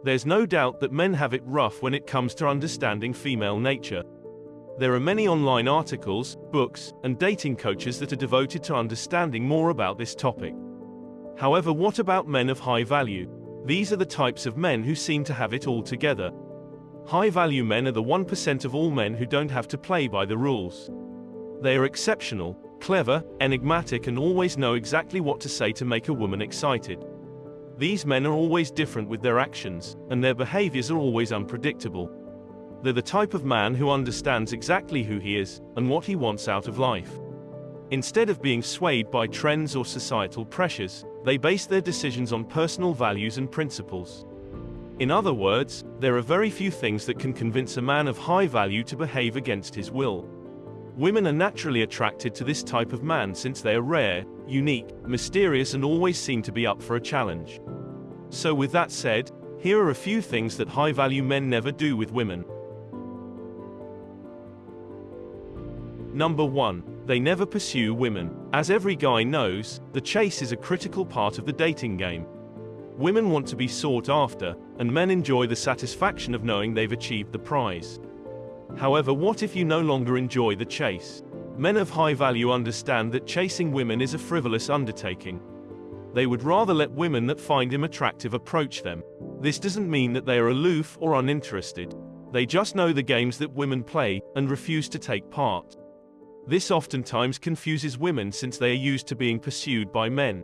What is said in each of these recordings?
There's no doubt that men have it rough when it comes to understanding female nature. There are many online articles, books, and dating coaches that are devoted to understanding more about this topic. However, what about men of high value? These are the types of men who seem to have it all together. High-value men are the 1% of all men who don't have to play by the rules. They are exceptional, clever, enigmatic, and always know exactly what to say to make a woman excited. These men are always different with their actions, and their behaviors are always unpredictable. They're the type of man who understands exactly who he is, and what he wants out of life. Instead of being swayed by trends or societal pressures, they base their decisions on personal values and principles. In other words, there are very few things that can convince a man of high value to behave against his will. Women are naturally attracted to this type of man since they are rare, unique, mysterious, and always seem to be up for a challenge. So with that said, here are a few things that high-value men never do with women. Number 1. They never pursue women. As every guy knows, the chase is a critical part of the dating game. Women want to be sought after, and men enjoy the satisfaction of knowing they've achieved the prize. However, what if you no longer enjoy the chase? Men of high value understand that chasing women is a frivolous undertaking. They would rather let women that find him attractive approach them. This doesn't mean that they are aloof or uninterested. They just know the games that women play, and refuse to take part. This oftentimes confuses women since they are used to being pursued by men.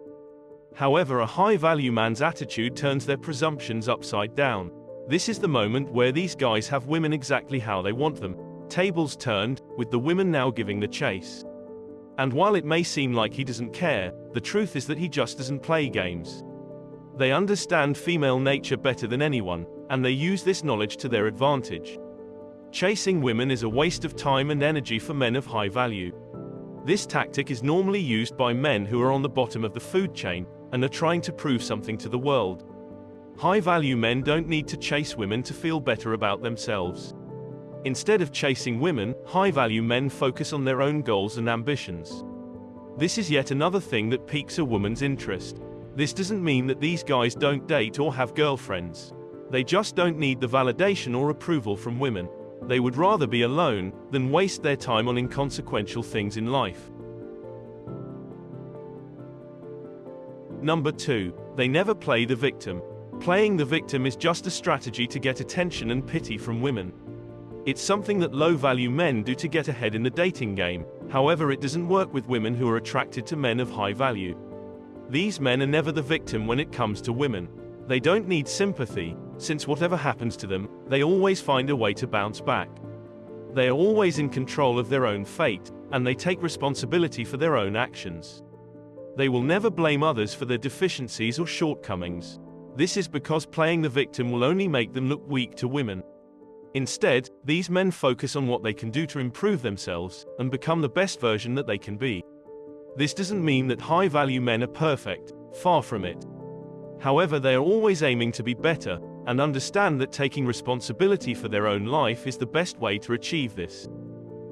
However, a high-value man's attitude turns their presumptions upside down. This is the moment where these guys have women exactly how they want them. Tables turned, with the women now giving the chase. And while it may seem like he doesn't care, the truth is that he just doesn't play games. They understand female nature better than anyone, and they use this knowledge to their advantage. Chasing women is a waste of time and energy for men of high value. This tactic is normally used by men who are on the bottom of the food chain, and are trying to prove something to the world. High-value men don't need to chase women to feel better about themselves. Instead of chasing women, high-value men focus on their own goals and ambitions. This is yet another thing that piques a woman's interest. This doesn't mean that these guys don't date or have girlfriends. They just don't need the validation or approval from women. They would rather be alone than waste their time on inconsequential things in life. Number 2. They never play the victim. Playing the victim is just a strategy to get attention and pity from women. It's something that low-value men do to get ahead in the dating game. However, it doesn't work with women who are attracted to men of high value. These men are never the victim when it comes to women. They don't need sympathy, since whatever happens to them, they always find a way to bounce back. They are always in control of their own fate, and they take responsibility for their own actions. They will never blame others for their deficiencies or shortcomings. This is because playing the victim will only make them look weak to women. Instead, these men focus on what they can do to improve themselves, and become the best version that they can be. This doesn't mean that high-value men are perfect, far from it. However, they are always aiming to be better, and understand that taking responsibility for their own life is the best way to achieve this.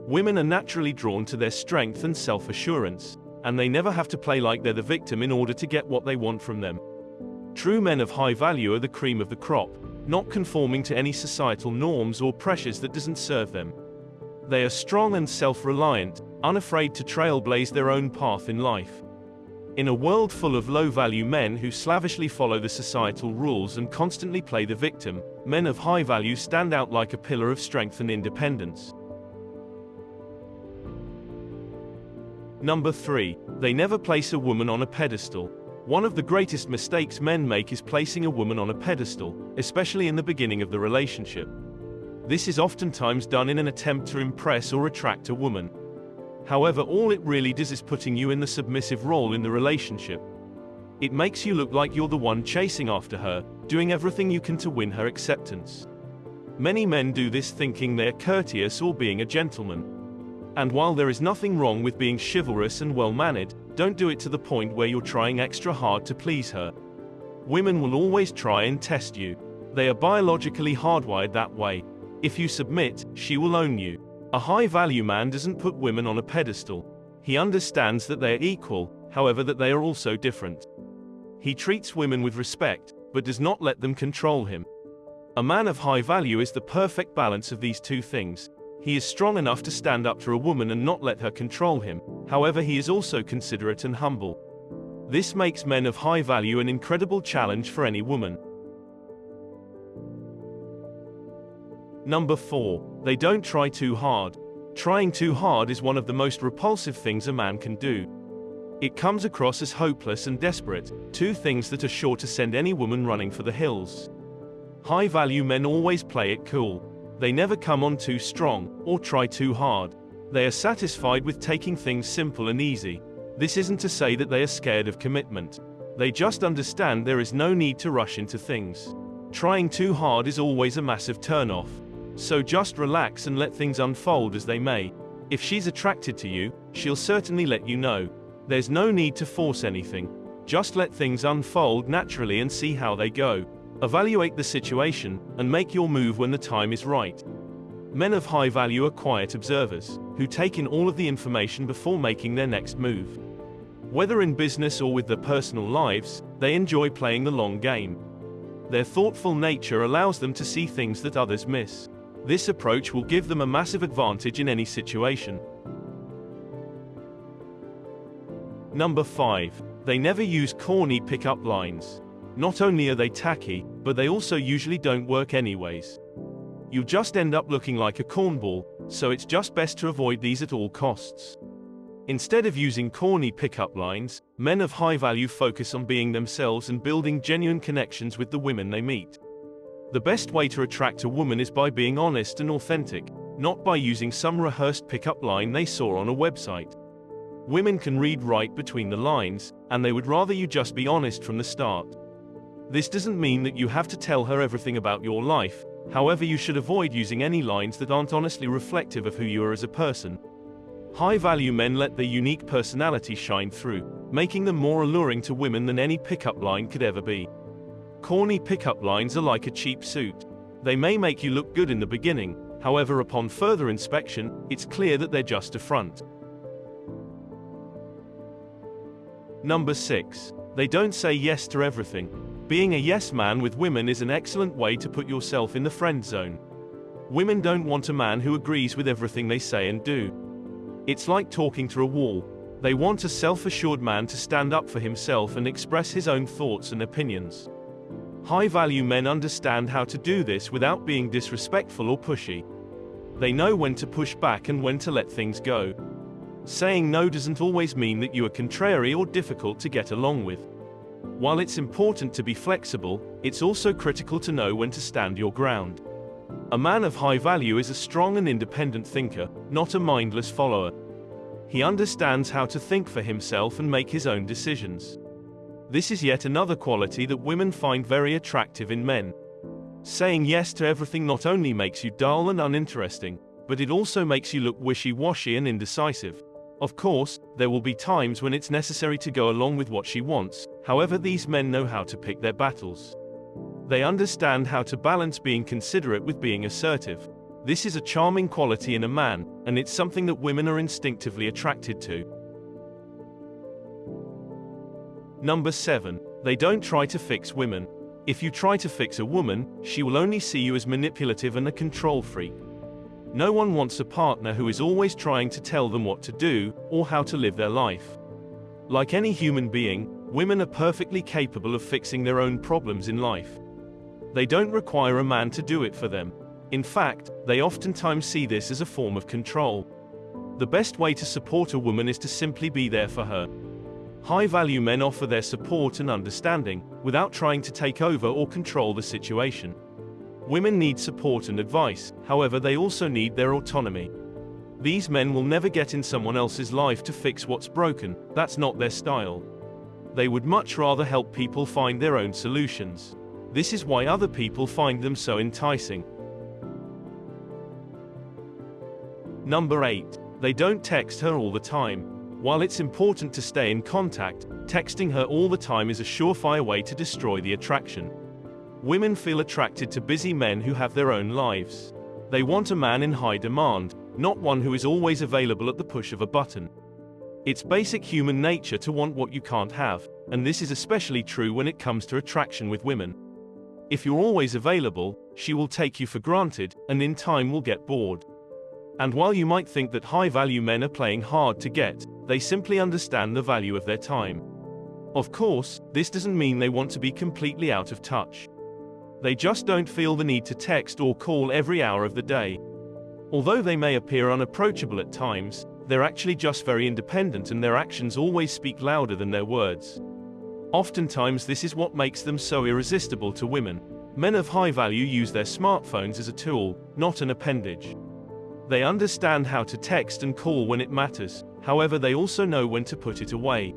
Women are naturally drawn to their strength and self-assurance, and they never have to play like they're the victim in order to get what they want from them. True men of high value are the cream of the crop, not conforming to any societal norms or pressures that doesn't serve them. They are strong and self-reliant, unafraid to trailblaze their own path in life. In a world full of low-value men who slavishly follow the societal rules and constantly play the victim, men of high value stand out like a pillar of strength and independence. Number 3. They never place a woman on a pedestal. One of the greatest mistakes men make is placing a woman on a pedestal, especially in the beginning of the relationship. This is oftentimes done in an attempt to impress or attract a woman. However, all it really does is putting you in the submissive role in the relationship. It makes you look like you're the one chasing after her, doing everything you can to win her acceptance. Many men do this thinking they're courteous or being a gentleman. And while there is nothing wrong with being chivalrous and well-mannered, don't do it to the point where you're trying extra hard to please her. Women will always try and test you. They are biologically hardwired that way. If you submit, she will own you. A high-value man doesn't put women on a pedestal. He understands that they are equal, however that they are also different. He treats women with respect, but does not let them control him. A man of high value is the perfect balance of these two things. He is strong enough to stand up to a woman and not let her control him. However, he is also considerate and humble. This makes men of high value an incredible challenge for any woman. Number 4. They don't try too hard. Trying too hard is one of the most repulsive things a man can do. It comes across as hopeless and desperate, two things that are sure to send any woman running for the hills. High-value men always play it cool. They never come on too strong, or try too hard. They are satisfied with taking things simple and easy. This isn't to say that they are scared of commitment. They just understand there is no need to rush into things. Trying too hard is always a massive turn-off. So just relax and let things unfold as they may. If she's attracted to you, she'll certainly let you know. There's no need to force anything. Just let things unfold naturally and see how they go. Evaluate the situation, and make your move when the time is right. Men of high value are quiet observers, who take in all of the information before making their next move. Whether in business or with their personal lives, they enjoy playing the long game. Their thoughtful nature allows them to see things that others miss. This approach will give them a massive advantage in any situation. Number 5. They never use corny pick-up lines. Not only are they tacky, but they also usually don't work anyways. You'll just end up looking like a cornball, so it's just best to avoid these at all costs. Instead of using corny pick-up lines, men of high value focus on being themselves and building genuine connections with the women they meet. The best way to attract a woman is by being honest and authentic, not by using some rehearsed pick-up line they saw on a website. Women can read right between the lines, and they would rather you just be honest from the start. This doesn't mean that you have to tell her everything about your life. However, you should avoid using any lines that aren't honestly reflective of who you are as a person. High-value men let their unique personality shine through, making them more alluring to women than any pickup line could ever be. Corny pickup lines are like a cheap suit. They may make you look good in the beginning, however, upon further inspection, it's clear that they're just a front. Number 6. They don't say yes to everything. Being a yes man with women is an excellent way to put yourself in the friend zone. Women don't want a man who agrees with everything they say and do. It's like talking to a wall. They want a self-assured man to stand up for himself and express his own thoughts and opinions. High-value men understand how to do this without being disrespectful or pushy. They know when to push back and when to let things go. Saying no doesn't always mean that you are contrary or difficult to get along with. While it's important to be flexible, it's also critical to know when to stand your ground. A man of high value is a strong and independent thinker, not a mindless follower. He understands how to think for himself and make his own decisions. This is yet another quality that women find very attractive in men. Saying yes to everything not only makes you dull and uninteresting, but it also makes you look wishy-washy and indecisive. Of course, there will be times when it's necessary to go along with what she wants. However, these men know how to pick their battles. They understand how to balance being considerate with being assertive. This is a charming quality in a man, and it's something that women are instinctively attracted to. Number 7. They don't try to fix women. If you try to fix a woman, she will only see you as manipulative and a control freak. No one wants a partner who is always trying to tell them what to do, or how to live their life. Like any human being, women are perfectly capable of fixing their own problems in life. They don't require a man to do it for them. In fact, they oftentimes see this as a form of control. The best way to support a woman is to simply be there for her. High-value men offer their support and understanding, without trying to take over or control the situation. Women need support and advice, however they also need their autonomy. These men will never get in someone else's life to fix what's broken. That's not their style. They would much rather help people find their own solutions. This is why other people find them so enticing. Number 8. They don't text her all the time. While it's important to stay in contact, texting her all the time is a surefire way to destroy the attraction. Women feel attracted to busy men who have their own lives. They want a man in high demand, not one who is always available at the push of a button. It's basic human nature to want what you can't have, and this is especially true when it comes to attraction with women. If you're always available, she will take you for granted, and in time will get bored. And while you might think that high-value men are playing hard to get, they simply understand the value of their time. Of course, this doesn't mean they want to be completely out of touch. They just don't feel the need to text or call every hour of the day. Although they may appear unapproachable at times, they're actually just very independent, and their actions always speak louder than their words. Oftentimes this is what makes them so irresistible to women. Men of high value use their smartphones as a tool, not an appendage. They understand how to text and call when it matters, however they also know when to put it away.